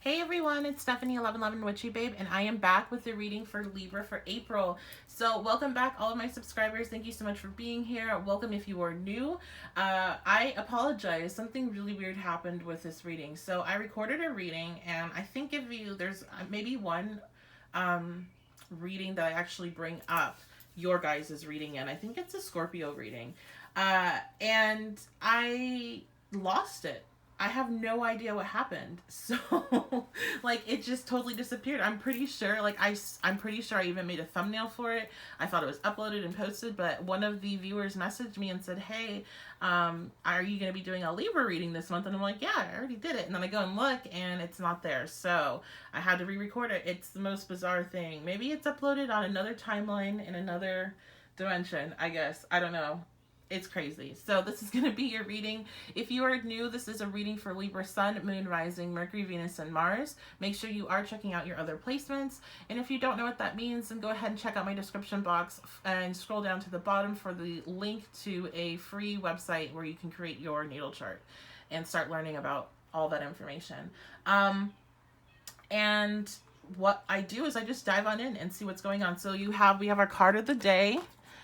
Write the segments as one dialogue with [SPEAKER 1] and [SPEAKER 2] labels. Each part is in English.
[SPEAKER 1] Hey everyone, it's Stephanie 1111 Witchy Babe, and I am back with the reading for Libra for April. So welcome back all of my subscribers. Thank you so much for being here. Welcome if you are new. I apologize. Something really weird happened with this reading. So I recorded a reading, and I think if you, there's maybe one reading that I actually bring up your guys' reading in. I think it's a Scorpio reading. And I lost it. I have no idea what happened. So, like, it just totally disappeared. I'm pretty sure, like, I'm pretty sure I even made a thumbnail for it. I thought it was uploaded and posted, but one of the viewers messaged me and said, hey, are you going to be doing a Libra reading this month? And I'm like, yeah, I already did it. And then I go and look, and it's not there. So, I had to re-record it. It's the most bizarre thing. Maybe it's uploaded on another timeline in another dimension, I guess. I don't know. It's crazy. So this is going to be your reading. If you are new, this is a reading for Libra Sun, Moon, Rising, Mercury, Venus, and Mars. Make sure you are checking out your other placements. And if you don't know what that means, then go ahead and check out my description box and scroll down to the bottom for the link to a free website where you can create your natal chart and start learning about all that information. And what I do is I just dive on in and see what's going on. So we have our card of the day.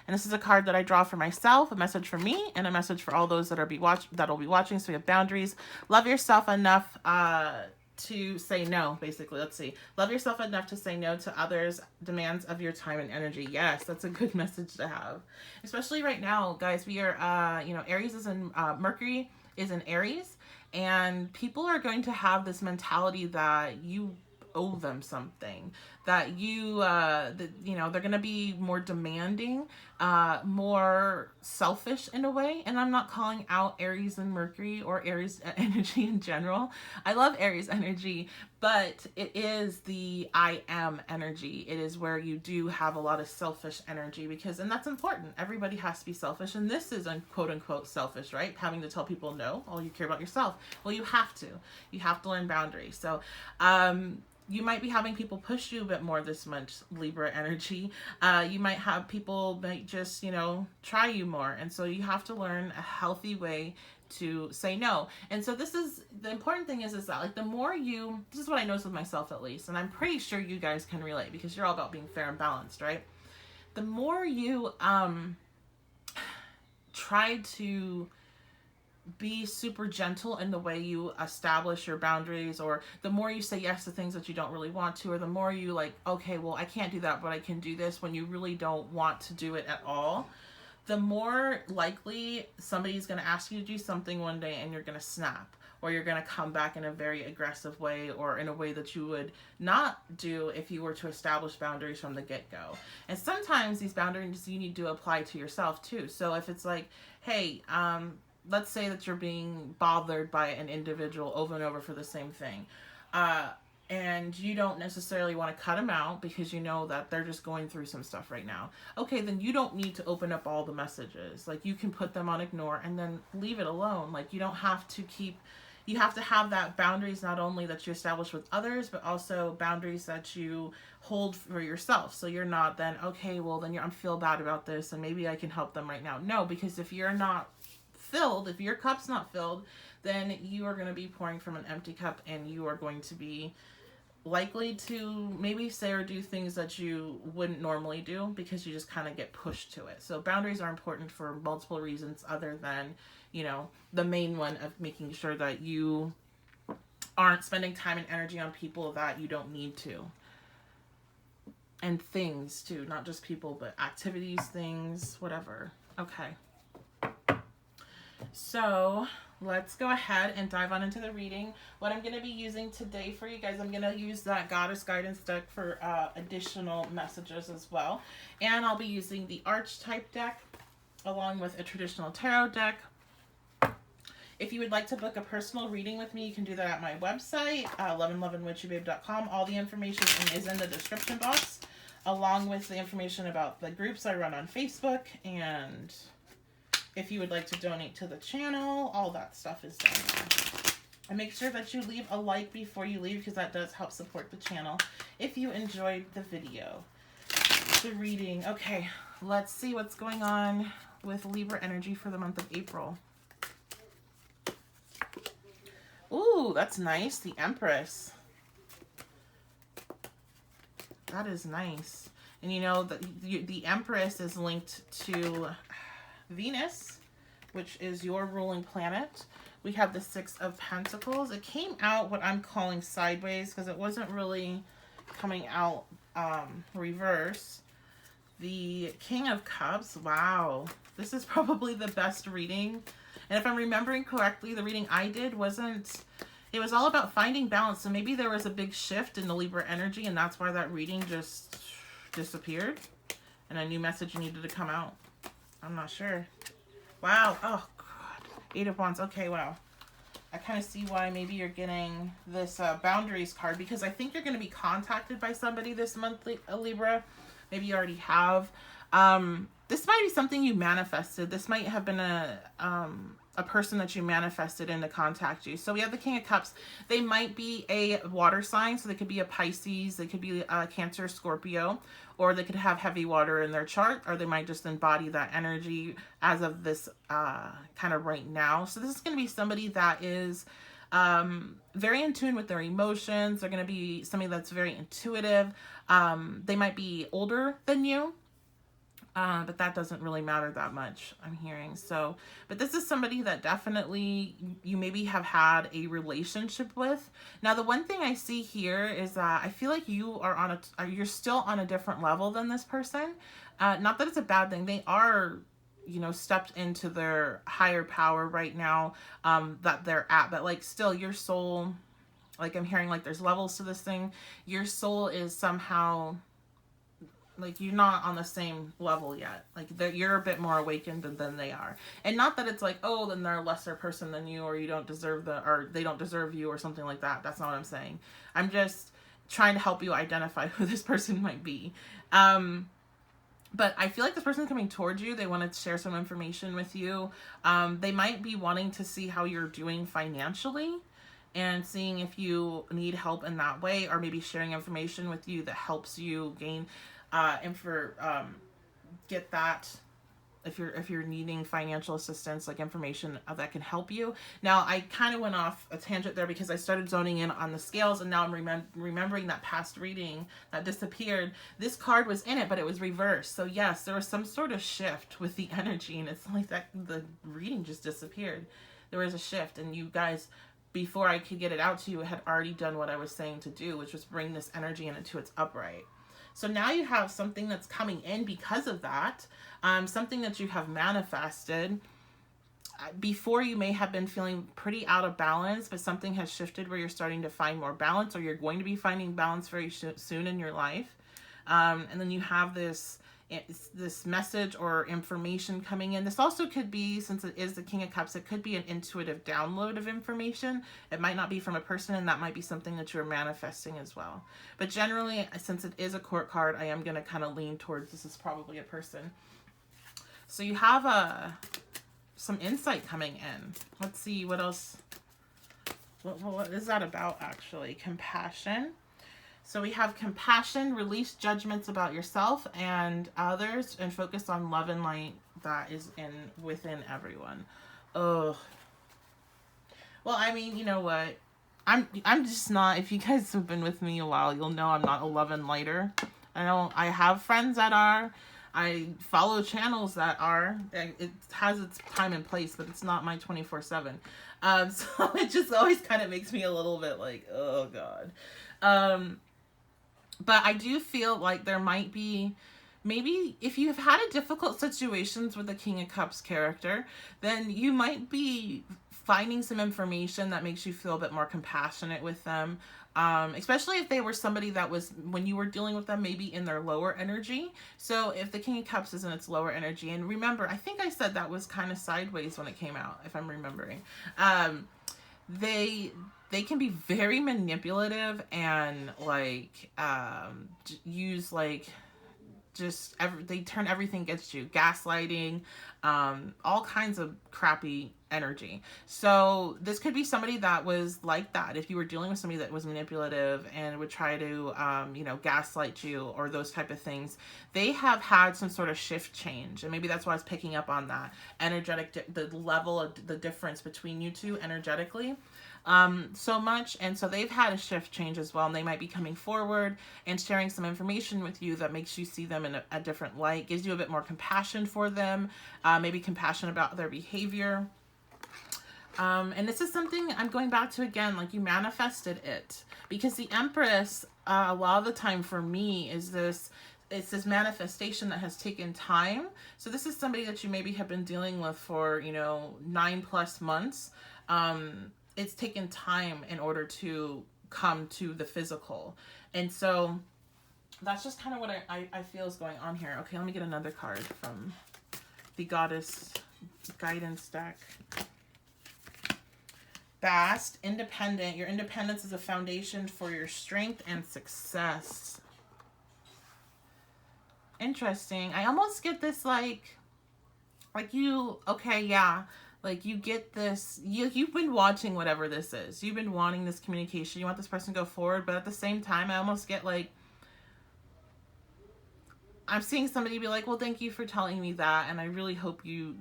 [SPEAKER 1] And this is a card that I draw for myself, a message for me, and a message for all those that'll be watching. So we have boundaries. Love yourself enough to say no, basically. Let's see. Love yourself enough to say no to others' demands of your time and energy. Yes, that's a good message to have. Especially right now, guys, we are, Aries is in, Mercury is in Aries. And people are going to have this mentality that you owe them something, that they're going to be more demanding, more selfish in a way. And I'm not calling out Aries and Mercury or Aries energy in general. I love Aries energy, but it is the I am energy. It is where you do have a lot of selfish energy and that's important. Everybody has to be selfish. And this is quote unquote selfish, right? Having to tell people no, all you care about yourself. Well, you have to learn boundaries. So, you might be having people push you a bit more this month, Libra energy. You might have people just, try you more. And so you have to learn a healthy way to say no. And so this is, the important thing is that like this is what I notice with myself at least. And I'm pretty sure you guys can relate because you're all about being fair and balanced, right? The more you try to be super gentle in the way you establish your boundaries, or the more you say yes to things that you don't really want to, or the more you like, okay, well, I can't do that, but I can do this, when you really don't want to do it at all, the more likely somebody's going to ask you to do something one day and you're going to snap, or you're going to come back in a very aggressive way, or in a way that you would not do if you were to establish boundaries from the get-go. And sometimes these boundaries you need to apply to yourself too. So if it's like, hey, let's say that you're being bothered by an individual over and over for the same thing. And you don't necessarily want to cut them out because you know that they're just going through some stuff right now. Okay, then you don't need to open up all the messages. Like, you can put them on ignore and then leave it alone. Like, you don't have to you have to have that boundaries not only that you establish with others, but also boundaries that you hold for yourself. So you're not then, okay, well, then I feel bad about this and maybe I can help them right now. No, because if you're not filled, if your cup's not filled, then you are going to be pouring from an empty cup, and you are going to be likely to maybe say or do things that you wouldn't normally do because you just kind of get pushed to it. So boundaries are important for multiple reasons other than, the main one of making sure that you aren't spending time and energy on people that you don't need to. And things too, not just people, but activities, things, whatever. Okay. So let's go ahead and dive on into the reading. What I'm going to be using today for you guys, I'm going to use that Goddess Guidance deck for additional messages as well. And I'll be using the Archetype deck along with a traditional tarot deck. If you would like to book a personal reading with me, you can do that at my website, 1111witchybabe.com. All the information is in the description box, along with the information about the groups I run on Facebook, and if you would like to donate to the channel, all that stuff is down there. And make sure that you leave a like before you leave, because that does help support the channel if you enjoyed the video. The reading. Okay, let's see what's going on with Libra energy for the month of April. Ooh, that's nice. The Empress. That is nice. And you know, the Empress is linked to Venus, which is your ruling planet. We have the Six of Pentacles. It came out what I'm calling sideways because it wasn't really coming out reverse. The King of Cups. Wow. This is probably the best reading. And if I'm remembering correctly, the reading I did wasn't... It was all about finding balance. So maybe there was a big shift in the Libra energy, and that's why that reading just disappeared. And a new message needed to come out. I'm not sure. Wow. Oh, God. Eight of Wands. Okay, wow. I kind of see why maybe you're getting this boundaries card, because I think you're going to be contacted by somebody this month, Libra. Maybe you already have. This might be something you manifested. This might have been a person that you manifested in to contact you. So we have the King of Cups. They might be a water sign. So they could be a Pisces. They could be a Cancer, Scorpio. Or they could have heavy water in their chart. Or they might just embody that energy as of this kind of right now. So this is going to be somebody that is very in tune with their emotions. They're going to be somebody that's very intuitive. They might be older than you. But that doesn't really matter that much, I'm hearing. So, but this is somebody that definitely you maybe have had a relationship with. Now, the one thing I see here is that I feel like you are you're still on a different level than this person. Not that it's a bad thing. They are, you know, stepped into their higher power right now, that they're at. But like still your soul, like I'm hearing like there's levels to this thing. Your soul is somehow... like you're not on the same level yet. Like you're a bit more awakened than they are. And not that it's like, oh, then they're a lesser person than you, or you don't deserve or they don't deserve you, or something like that. That's not what I'm saying. I'm just trying to help you identify who this person might be. But I feel like this person's coming towards you. They want to share some information with you. They might be wanting to see how you're doing financially and seeing if you need help in that way, or maybe sharing information with you that helps you gain get that if you're needing financial assistance, like information that can help you. Now, I kind of went off a tangent there because I started zoning in on the scales, and now I'm remembering that past reading that disappeared. This card was in it, but it was reversed. So yes, there was some sort of shift with the energy, and it's like that the reading just disappeared. There was a shift, and you guys, before I could get it out to you, had already done what I was saying to do, which was bring this energy into its upright. So now you have something that's coming in because of that, something that you have manifested. Before, you may have been feeling pretty out of balance, but something has shifted where you're starting to find more balance, or you're going to be finding balance very soon in your life. And then you have this message or information coming in. This also could be, since it is the King of Cups, it could be an intuitive download of information. It might not be from a person, and that might be something that you're manifesting as well. But generally, since it is a court card, I am going to kind of lean towards this is probably a person. So you have some insight coming in. Let's see what else. What is that about, actually? Compassion. So we have compassion, release judgments about yourself and others, and focus on love and light that is within everyone. Oh, well, I mean, you know what? I'm just not. If you guys have been with me a while, you'll know I'm not a love and lighter. I have friends that are. I follow channels that are. It has its time and place, but it's not my 24/7. So it just always kind of makes me a little bit like, oh God. But I do feel like there might be, maybe if you've had a difficult situations with the King of Cups character, then you might be finding some information that makes you feel a bit more compassionate with them. Especially if they were somebody that was, when you were dealing with them, maybe in their lower energy. So if the King of Cups is in its lower energy, and remember, I think I said that was kind of sideways when it came out, if I'm remembering. They can be very manipulative and like use like they turn everything against you, gaslighting, all kinds of crappy energy. So this could be somebody that was like that. If you were dealing with somebody that was manipulative and would try to gaslight you or those type of things, they have had some sort of shift change, and maybe that's why I was picking up on that energetic, the level of the difference between you two energetically. so much. And so they've had a shift change as well. And they might be coming forward and sharing some information with you that makes you see them in a different light, gives you a bit more compassion for them, maybe compassion about their behavior. And this is something I'm going back to again, like you manifested it. Because the Empress, a lot of the time for me, is it's this manifestation that has taken time. So this is somebody that you maybe have been dealing with for, 9+ months. It's taken time in order to come to the physical. And so that's just kind of what I feel is going on here. Okay, let me get another card from the Goddess Guidance deck. Bast, independent. Your independence is a foundation for your strength and success. Interesting. I almost get this like you, okay, yeah. Like you get this, you've been watching whatever this is. You've been wanting this communication. You want this person to go forward, but at the same time, I almost get like, I'm seeing somebody be like, well, thank you for telling me that. And I really hope you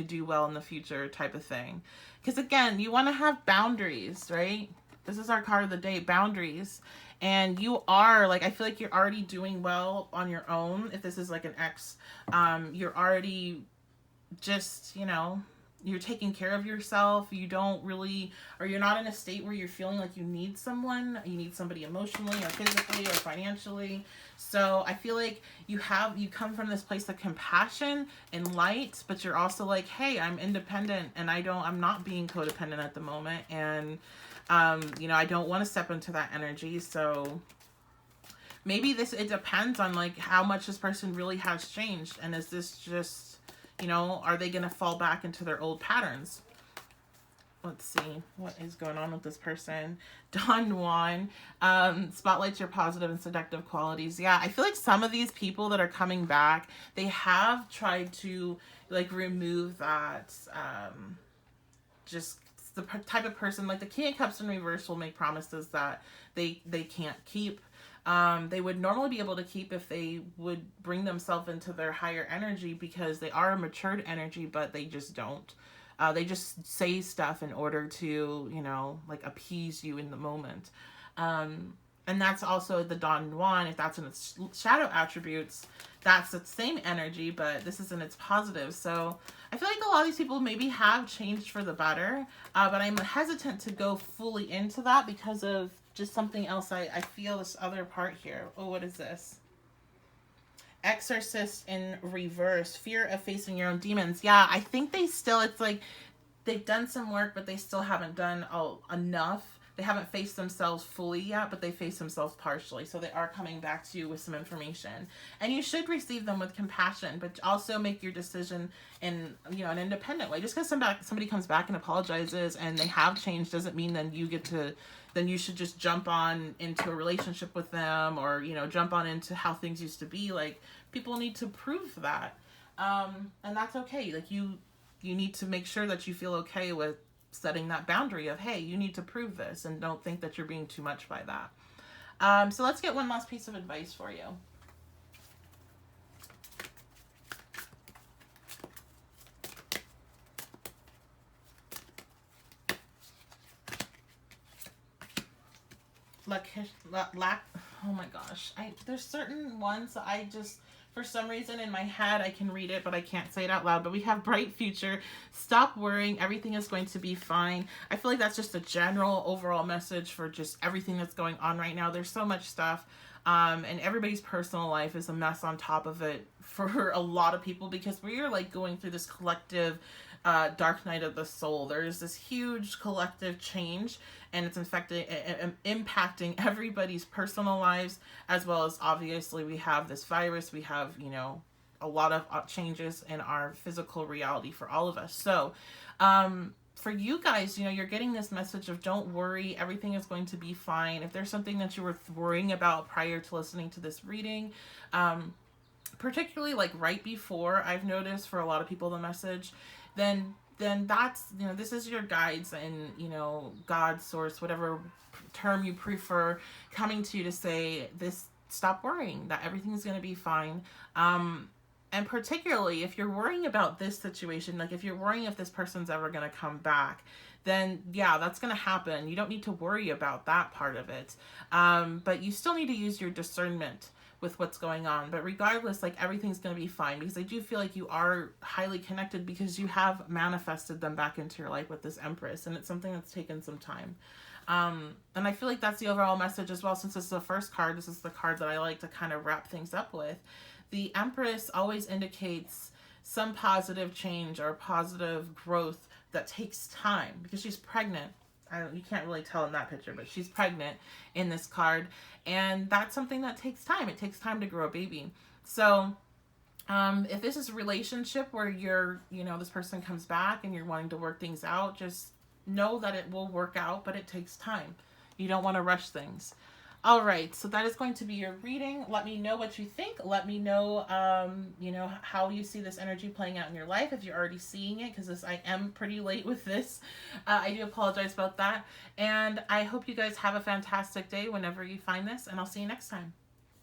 [SPEAKER 1] do well in the future type of thing. Because again, you want to have boundaries, right? This is our card of the day, boundaries. And you are like, I feel like you're already doing well on your own. If this is like an ex, you're already just, you're taking care of yourself. You don't really, or you're not in a state where you're feeling like you need someone. You need somebody emotionally or physically or financially. So I feel like you come from this place of compassion and light, but you're also like, hey, I'm independent and I'm not being codependent at the moment. And, I don't want to step into that energy. So maybe it depends on like how much this person really has changed. And is this just, are they going to fall back into their old patterns? Let's see what is going on with this person. Don Juan, spotlights your positive and seductive qualities. Yeah, I feel like some of these people that are coming back, they have tried to like remove that, just the type of person, like the King of Cups in reverse will make promises that they can't keep. They would normally be able to keep if they would bring themselves into their higher energy, because they are a matured energy, but they just don't. They just say stuff in order to, like appease you in the moment. And that's also the Don Juan. If that's in its shadow attributes, that's the same energy, but this is in its positive. So I feel like a lot of these people maybe have changed for the better, but I'm hesitant to go fully into that because of just something else. I feel this other part here. Oh, what is this? Exorcist in reverse, fear of facing your own demons. Yeah, I think it's like they've done some work, but they still haven't done enough. They haven't faced themselves fully yet, but they face themselves partially. So they are coming back to you with some information, and you should receive them with compassion, but also make your decision in an independent way. Just because somebody comes back and apologizes and they have changed doesn't mean then you should just jump on into a relationship with them, or jump on into how things used to be. Like, people need to prove that, and that's okay. Like you need to make sure that you feel okay with setting that boundary of, hey, you need to prove this, and don't think that you're being too much by that. So let's get one last piece of advice for you. Oh my gosh, there's certain ones that I just, for some reason in my head I can read it, but I can't say it out loud. But we have bright future, stop worrying, everything is going to be fine. I feel like that's just a general overall message for just everything that's going on right now. There's so much stuff, and everybody's personal life is a mess on top of it for a lot of people, because we are like going through this collective dark night of the soul. There's this huge collective change, and it's impacting everybody's personal lives, as well as obviously we have this virus. We have a lot of changes in our physical reality for all of us. So for you guys, you're getting this message of don't worry, everything is going to be fine. If there's something that you were worrying about prior to listening to this reading, particularly like right before, I've noticed for a lot of people the message, then that's, this is your guides and, God, source, whatever term you prefer, coming to you to say this, stop worrying, that everything's going to be fine. And particularly if you're worrying about this situation, like if you're worrying if this person's ever going to come back, then yeah, that's going to happen. You don't need to worry about that part of it. But you still need to use your discernment with what's going on. But regardless, like everything's going to be fine, because I do feel like you are highly connected because you have manifested them back into your life with this Empress, and it's something that's taken some time. And I feel like that's the overall message as well. Since this is the first card, this is the card that I like to kind of wrap things up with. The Empress always indicates some positive change or positive growth that takes time, because she's pregnant. You can't really tell in that picture, but she's pregnant in this card. And that's something that takes time. It takes time to grow a baby. So if this is a relationship where this person comes back and you're wanting to work things out, just know that it will work out, but it takes time. You don't want to rush things. All right, so that is going to be your reading. Let me know what you think. Let me know, how you see this energy playing out in your life, if you're already seeing it, because I am pretty late with this. I do apologize about that. And I hope you guys have a fantastic day whenever you find this, and I'll see you next time.